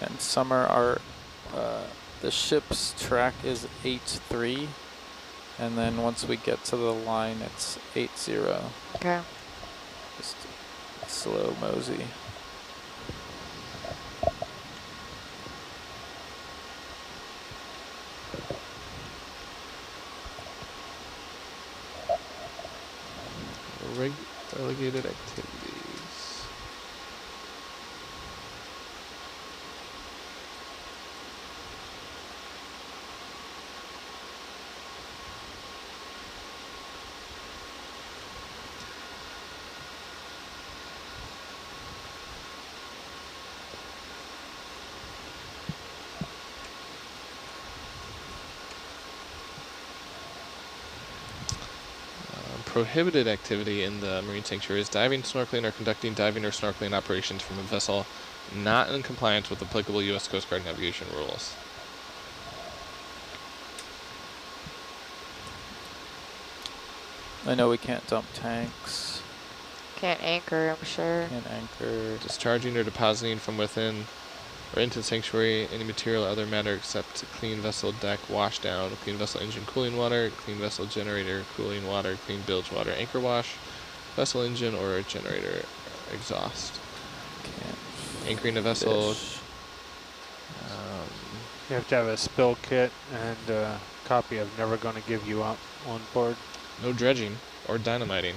And summer, the ship's track is 8-3. And then once we get to the line, it's 8-0. Okay. Just slow mosey. Delegated activities. Prohibited activity in the Marine Sanctuary is diving, snorkeling, or conducting diving or snorkeling operations from a vessel not in compliance with applicable U.S. Coast Guard navigation rules. I know we can't dump tanks, Can't anchor, I'm sure. can't anchor. Discharging or depositing from within or into the sanctuary any material or other matter except clean vessel deck washdown, clean vessel engine cooling water, clean vessel generator cooling water, clean bilge water anchor wash, vessel engine or generator exhaust. Can't Anchoring a vessel. fish. You have to have a spill kit and a copy of Never Gonna Give You Up on board. No dredging or dynamiting.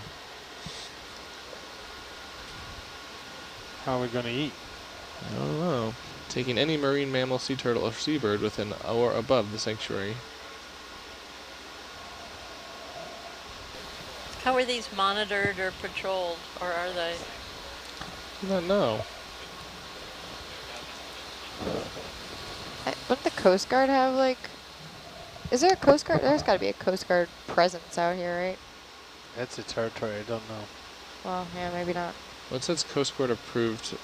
How are we gonna eat? I don't know. Taking any marine mammal, sea turtle, or seabird within or above the sanctuary. How are these monitored or patrolled, or are they? I don't know. Wouldn't the Coast Guard have, like... Is there a Coast Guard? There's got to be a Coast Guard presence out here, right? That's a territory, I don't know. Well, yeah, maybe not. What's its Coast Guard approved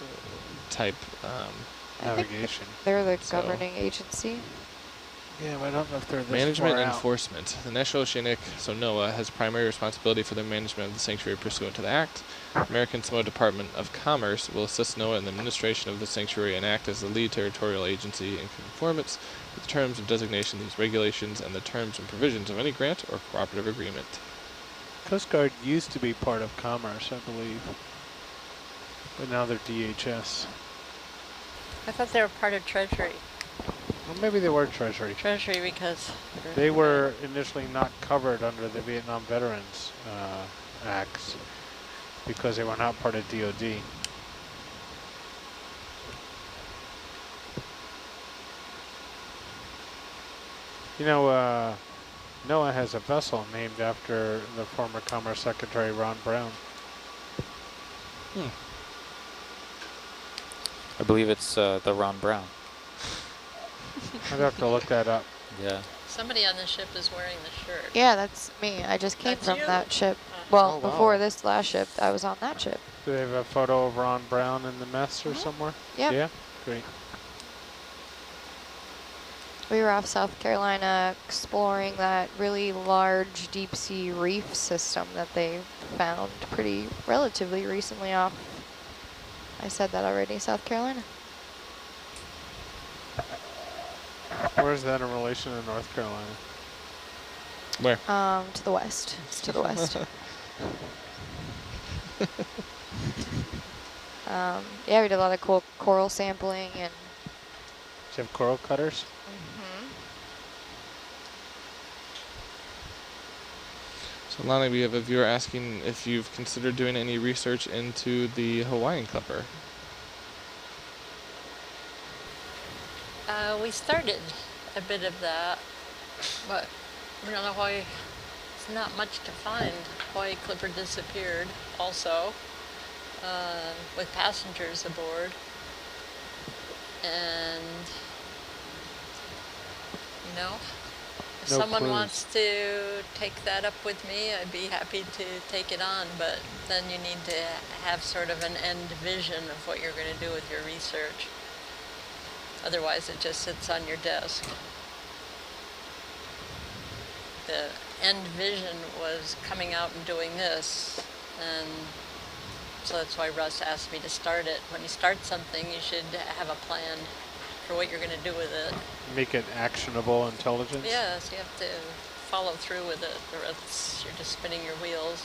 type? I think Navigation. they're the So- governing agency. Yeah, but I don't know if they're this Management far and out. enforcement. The National Oceanic, so NOAA, has primary responsibility for the management of the sanctuary pursuant to the Act. American Samoa Department of Commerce will assist NOAA in the administration of the sanctuary and act as the lead territorial agency in conformance with the terms of designation, these regulations, and the terms and provisions of any grant or cooperative agreement. Coast Guard used to be part of Commerce, I believe. But now they're DHS. I thought they were part of Treasury. Well, maybe they were Treasury. Treasury because They were initially not covered under the Vietnam Veterans Acts because they were not part of DOD. You know, NOAA has a vessel named after the former Commerce Secretary Ron Brown. I believe it's the Ron Brown. I'd have to look that up. Yeah. somebody on the ship is wearing the shirt. Yeah, that's me. I just came That's from you? that ship. Well, Oh, wow. before this last ship, I was on that ship. Do they have a photo of Ron Brown in the mess or somewhere? Yep. Yeah, great. We were off South Carolina exploring that really large deep sea reef system that they found relatively recently off. I said that already, South Carolina. Where's that in relation to North Carolina? Where? To the west. It's to the west. Yeah, we did a lot of cool coral sampling and. Do you have coral cutters? So Lonnie, we have a viewer asking if you've considered doing any research into the Hawaiian clipper. We started a bit of that, but we don't know why. It's not much to find. Hawaii clipper disappeared also, with passengers aboard. And, you know, if No someone clues. wants to take that up with me, I'd be happy to take it on, but then you need to have sort of an end vision of what you're going to do with your research. Otherwise, it just sits on your desk. The end vision was coming out and doing this, and so that's why Russ asked me to start it. When you start something, you should have a plan for what you're going to do with it. Make it actionable intelligence? Yes, you have to follow through with it, or else you're just spinning your wheels.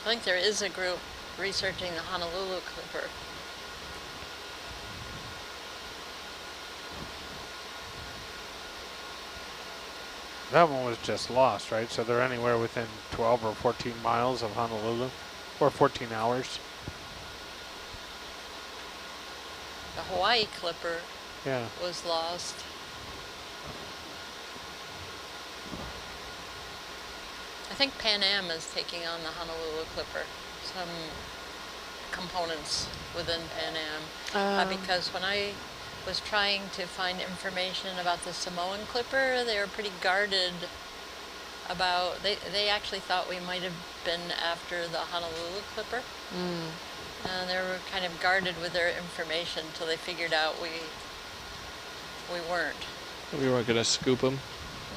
I think there is a group researching the Honolulu clipper. That one was just lost, right? So they're anywhere within 12 or 14 miles of Honolulu, or 14 hours. The Hawaii clipper Yeah. was lost. I think Pan Am is taking on the Honolulu clipper. Some components within Pan Am. Because when I was trying to find information about the Samoan clipper, they were pretty guarded about, they actually thought we might have been after the Honolulu clipper. And they were kind of guarded with their information until they figured out we weren't. We weren't going to scoop them.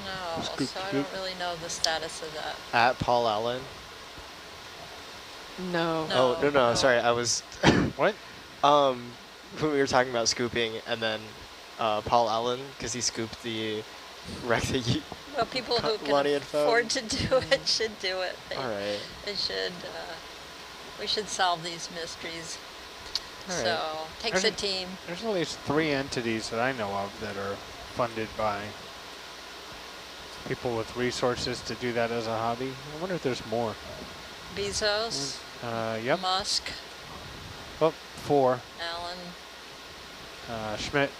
No, Scoop, so I scoop. don't really know the status of that. At Paul Allen. No. No. Oh, no, sorry. I was... What? When we were talking about scooping, and then Paul Allen, because he scooped the wreck that you... Well, people who can Lonnie had found. afford to do it should do it. All right. They should, we should solve these mysteries. All right. So, takes a There's- team. There's at least 3 entities that I know of that are funded by people with resources to do that as a hobby. I wonder if there's more. Bezos, Yep. Musk, Oh, 4. Allen. Schmidt.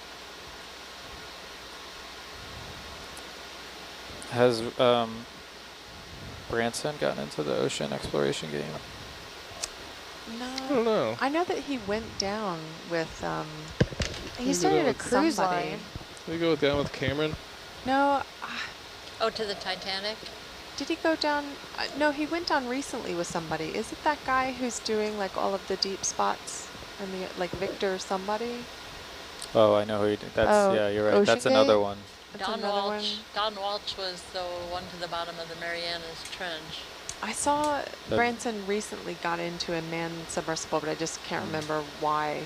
Has Branson gotten into the ocean exploration game? I don't No. know. I know that he went down with He started a cruise somebody. line. We go down with Cameron. No, Oh, to the Titanic? Did he go down? No, he went down recently with somebody. Is it that guy who's doing like all of the deep spots? And the like Victor somebody? Oh, I know who you did. That's, yeah, you're right. That's Ocean another Gate? one. That's Don another Walsh. Don Walsh was the one to the bottom of the Marianas Trench. I saw Branson recently got into a manned submersible, but I just can't remember why